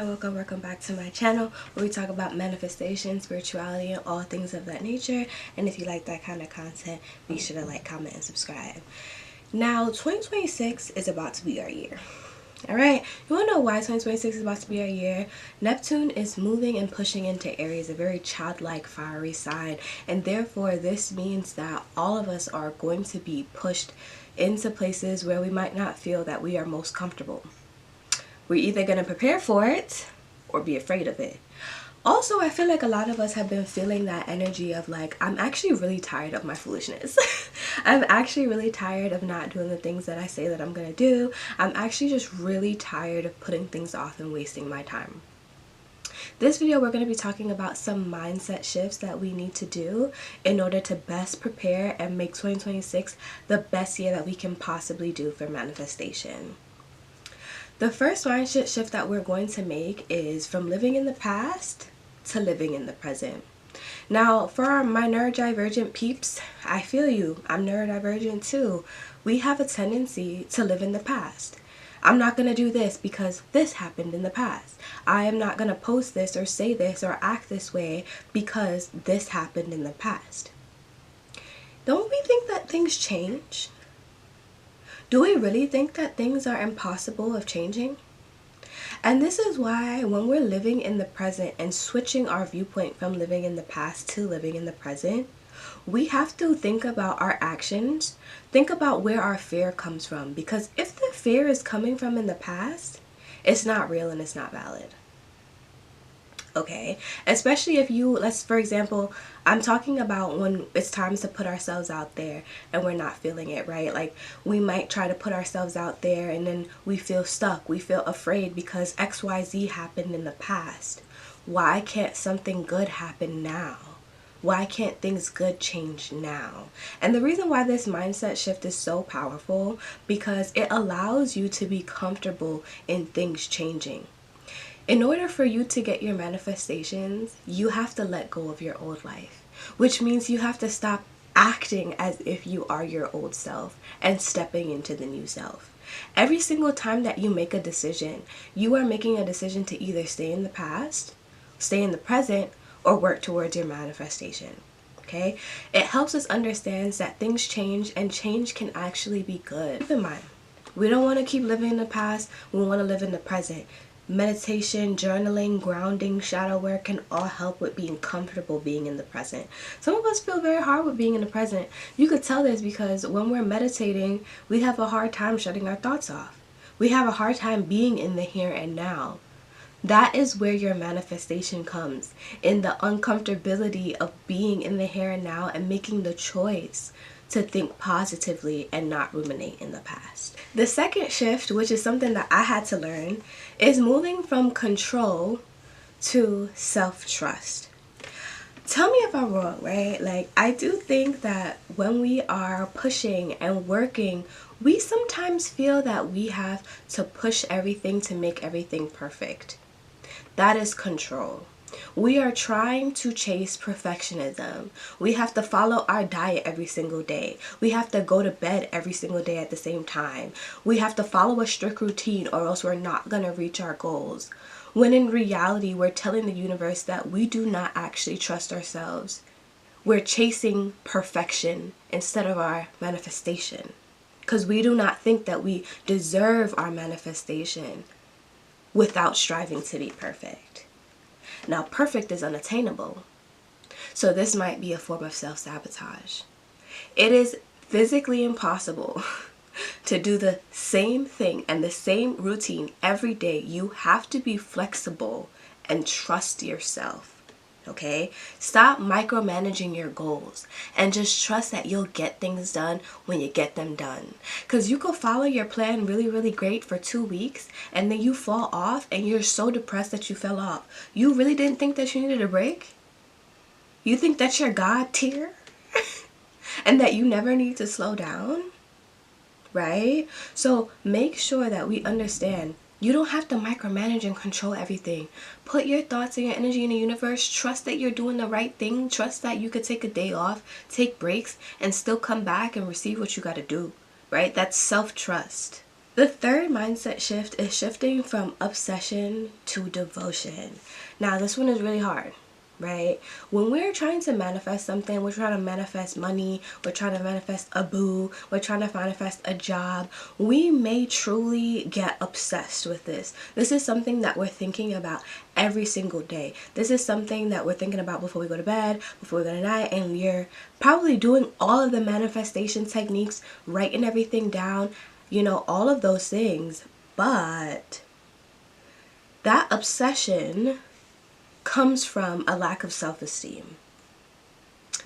welcome back to my channel where we talk about manifestation, spirituality, and all things of that nature. And if you like that kind of content, be sure to like, comment, and subscribe. Now 2026 is about to be our year. Alright, you want to know why 2026 is about to be our year? Neptune is moving and pushing into Aries, a very childlike, fiery sign, and therefore this means that all of us are going to be pushed into places where we might not feel that we are most comfortable. We're either going to prepare for it or be afraid of it. Also, I feel like a lot of us have been feeling that energy of like, I'm actually really tired of my foolishness. I'm actually really tired of not doing the things that I say that I'm going to do. I'm actually just really tired of putting things off and wasting my time. This video, we're going to be talking about some mindset shifts that we need to do in order to best prepare and make 2026 the best year that we can possibly do for manifestation. The first mindset shift that we're going to make is from living in the past to living in the present. Now, for my neurodivergent peeps, I feel you. I'm neurodivergent too. We have a tendency to live in the past. I'm not going to do this because this happened in the past. I am not going to post this or say this or act this way because this happened in the past. Don't we think that things change? Do we really think that things are impossible of changing? And this is why when we're living in the present and switching our viewpoint from living in the past to living in the present, we have to think about our actions, think about where our fear comes from. Because if the fear is coming from in the past, it's not real and it's not valid. Okay, especially if you, for example, I'm talking about when it's time to put ourselves out there and we're not feeling it, right? Like we might try to put ourselves out there and then we feel stuck, we feel afraid because XYZ happened in the past. Why can't something good happen now? Why can't things good change now? And the reason why this mindset shift is so powerful, because it allows you to be comfortable in things changing. In order for you to get your manifestations, you have to let go of your old life, which means you have to stop acting as if you are your old self and stepping into the new self. Every single time that you make a decision, you are making a decision to either stay in the past, stay in the present, or work towards your manifestation. Okay? It helps us understand that things change and change can actually be good. Keep in mind, we don't want to keep living in the past, we want to live in the present. Meditation, journaling, grounding, shadow work can all help with being comfortable being in the present. Some of us feel very hard with being in the present. You could tell this because when we're meditating, we have a hard time shutting our thoughts off. We have a hard time being in the here and now. That is where your manifestation comes, in the uncomfortability of being in the here and now and making the choice to think positively and not ruminate in the past. The second shift, which is something that I had to learn, is moving from control to self-trust. Tell me if I'm wrong, right? Like, I do think that when we are pushing and working, we sometimes feel that we have to push everything to make everything perfect. That is control. We are trying to chase perfectionism. We have to follow our diet every single day. We have to go to bed every single day at the same time. We have to follow a strict routine or else we're not going to reach our goals. When in reality, we're telling the universe that we do not actually trust ourselves. We're chasing perfection instead of our manifestation. Because we do not think that we deserve our manifestation without striving to be perfect. Now, perfect is unattainable, so this might be a form of self-sabotage. It is physically impossible to do the same thing and the same routine every day. You have to be flexible and trust yourself, okay? Stop micromanaging your goals and just trust that you'll get things done when you get them done. Because you could follow your plan really great for 2 weeks and then you fall off and you're so depressed that you fell off. You really didn't think that you needed a break? You think that's your God tier? And that you never need to slow down? Right? So make sure that we understand you don't have to micromanage and control everything. Put your thoughts and your energy in the universe. Trust that you're doing the right thing. Trust that you could take a day off, take breaks, and still come back and receive what you got to do. Right? That's self-trust. The third mindset shift is shifting from obsession to devotion. Now, this one is really hard, right? When we're trying to manifest something, we're trying to manifest money, we're trying to manifest a boo, we're trying to manifest a job, we may truly get obsessed with this. This is something that we're thinking about every single day. This is something that we're thinking about before we go to bed, before we go to night, and you're probably doing all of the manifestation techniques, writing everything down, all of those things. But that obsession comes from a lack of self-esteem.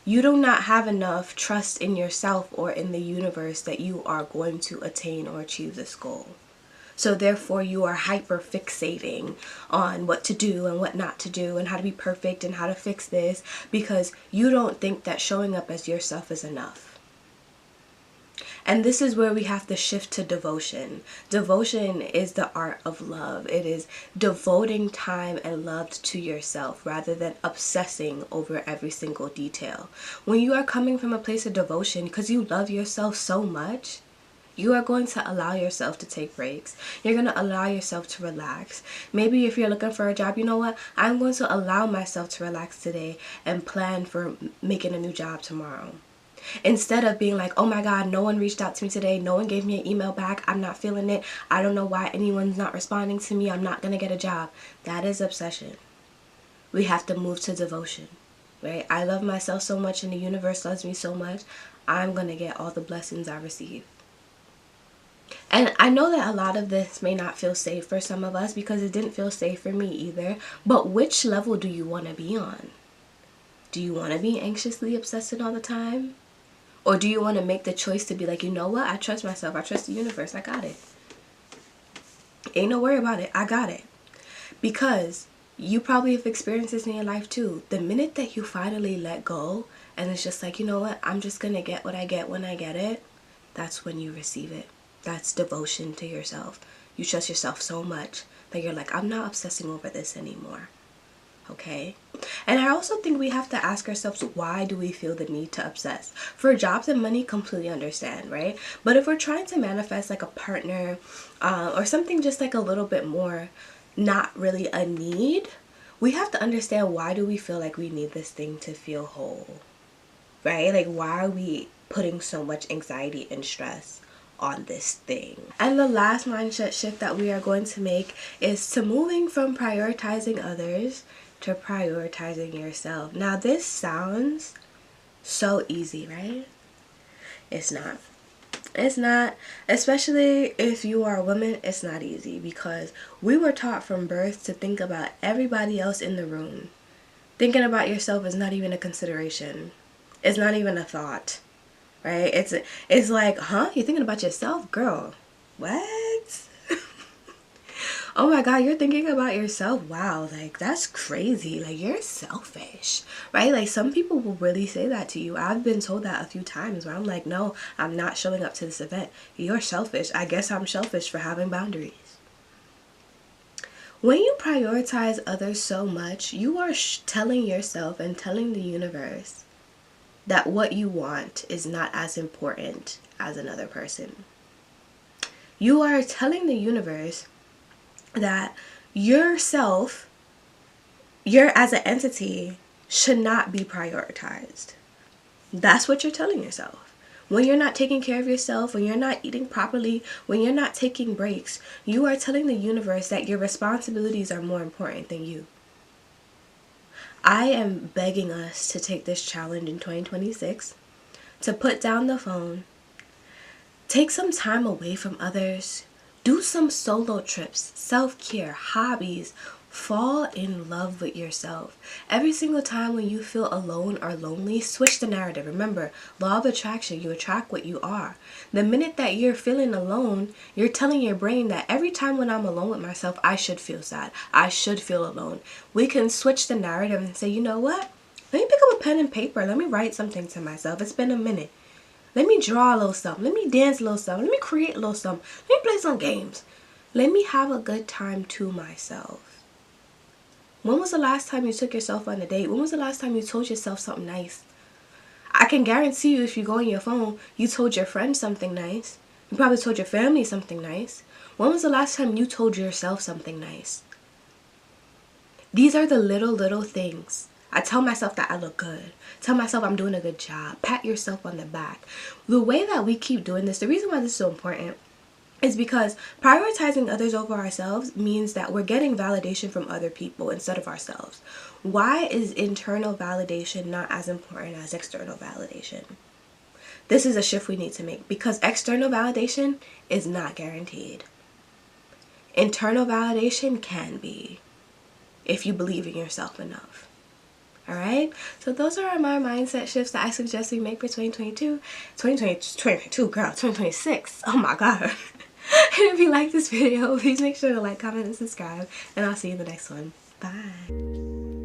You do not have enough trust in yourself or in the universe that you are going to attain or achieve this goal. So therefore you are hyper fixating on what to do and what not to do and how to be perfect and how to fix this, because you don't think that showing up as yourself is enough. And this is where we have to shift to devotion. Devotion is the art of love. It is devoting time and love to yourself rather than obsessing over every single detail. When you are coming from a place of devotion because you love yourself so much, you are going to allow yourself to take breaks. You're going to allow yourself to relax. Maybe if you're looking for a job, you know what? I'm going to allow myself to relax today and plan for making a new job tomorrow. Instead of being like, oh my God, no one reached out to me today. No one gave me an email back. I'm not feeling it. I don't know why anyone's not responding to me. I'm not going to get a job. That is obsession. We have to move to devotion, right? I love myself so much and the universe loves me so much. I'm going to get all the blessings I receive. And I know that a lot of this may not feel safe for some of us because it didn't feel safe for me either. But which level do you want to be on? Do you want to be anxiously obsessing all the time? Or do you want to make the choice to be like, you know what? I trust myself. I trust the universe. I got it. Ain't no worry about it. I got it. Because you probably have experienced this in your life too. The minute that you finally let go and it's just like, you know what? I'm just going to get what I get when I get it. That's when you receive it. That's devotion to yourself. You trust yourself so much that you're like, I'm not obsessing over this anymore. Okay? And I also think we have to ask ourselves, why do we feel the need to obsess? For jobs and money, completely understand, right? But if we're trying to manifest like a partner or something just like a little bit more not really a need, we have to understand, why do we feel like we need this thing to feel whole, right? Like, why are we putting so much anxiety and stress on this thing? And the last mindset shift that we are going to make is to moving from prioritizing others to prioritizing yourself. Now this sounds so easy, right? It's not. It's not. Especially if you are a woman, it's not easy, because we were taught from birth to think about everybody else in the room. Thinking about yourself is not even a consideration. It's not even a thought, right? It's like, huh? You're thinking about yourself? Girl, what? Oh my God, you're thinking about yourself? Wow, like that's crazy. Like, you're selfish, right? Like, some people will really say that to you. I've been told that a few times where I'm like, no, I'm not showing up to this event. You're selfish. I guess I'm selfish for having boundaries. When you prioritize others so much, you are telling yourself and telling the universe that what you want is not as important as another person. You are telling the universe that yourself, as an entity, should not be prioritized. That's what you're telling yourself. When you're not taking care of yourself, when you're not eating properly, when you're not taking breaks, you are telling the universe that your responsibilities are more important than you. I am begging us to take this challenge in 2026, to put down the phone, take some time away from others, do some solo trips, self-care, hobbies, fall in love with yourself. Every single time when you feel alone or lonely, switch the narrative. Remember, law of attraction, you attract what you are. The minute that you're feeling alone, you're telling your brain that every time when I'm alone with myself, I should feel sad. I should feel alone. We can switch the narrative and say, you know what? Let me pick up a pen and paper. Let me write something to myself. It's been a minute. Let me draw a little something. Let me dance a little something. Let me create a little something. Let me play some games. Let me have a good time to myself. When was the last time you took yourself on a date? When was the last time you told yourself something nice? I can guarantee you, if you go on your phone, you told your friend something nice. You probably told your family something nice. When was the last time you told yourself something nice? These are the little things. I tell myself that I look good. Tell myself I'm doing a good job. Pat yourself on the back. The way that we keep doing this, the reason why this is so important is because prioritizing others over ourselves means that we're getting validation from other people instead of ourselves. Why is internal validation not as important as external validation? This is a shift we need to make because external validation is not guaranteed. Internal validation can be, if you believe in yourself enough. Alright? So those are my mindset shifts that I suggest we make for 2022, girl, 2026. Oh my god. And if you like this video, please make sure to like, comment, and subscribe. And I'll see you in the next one. Bye.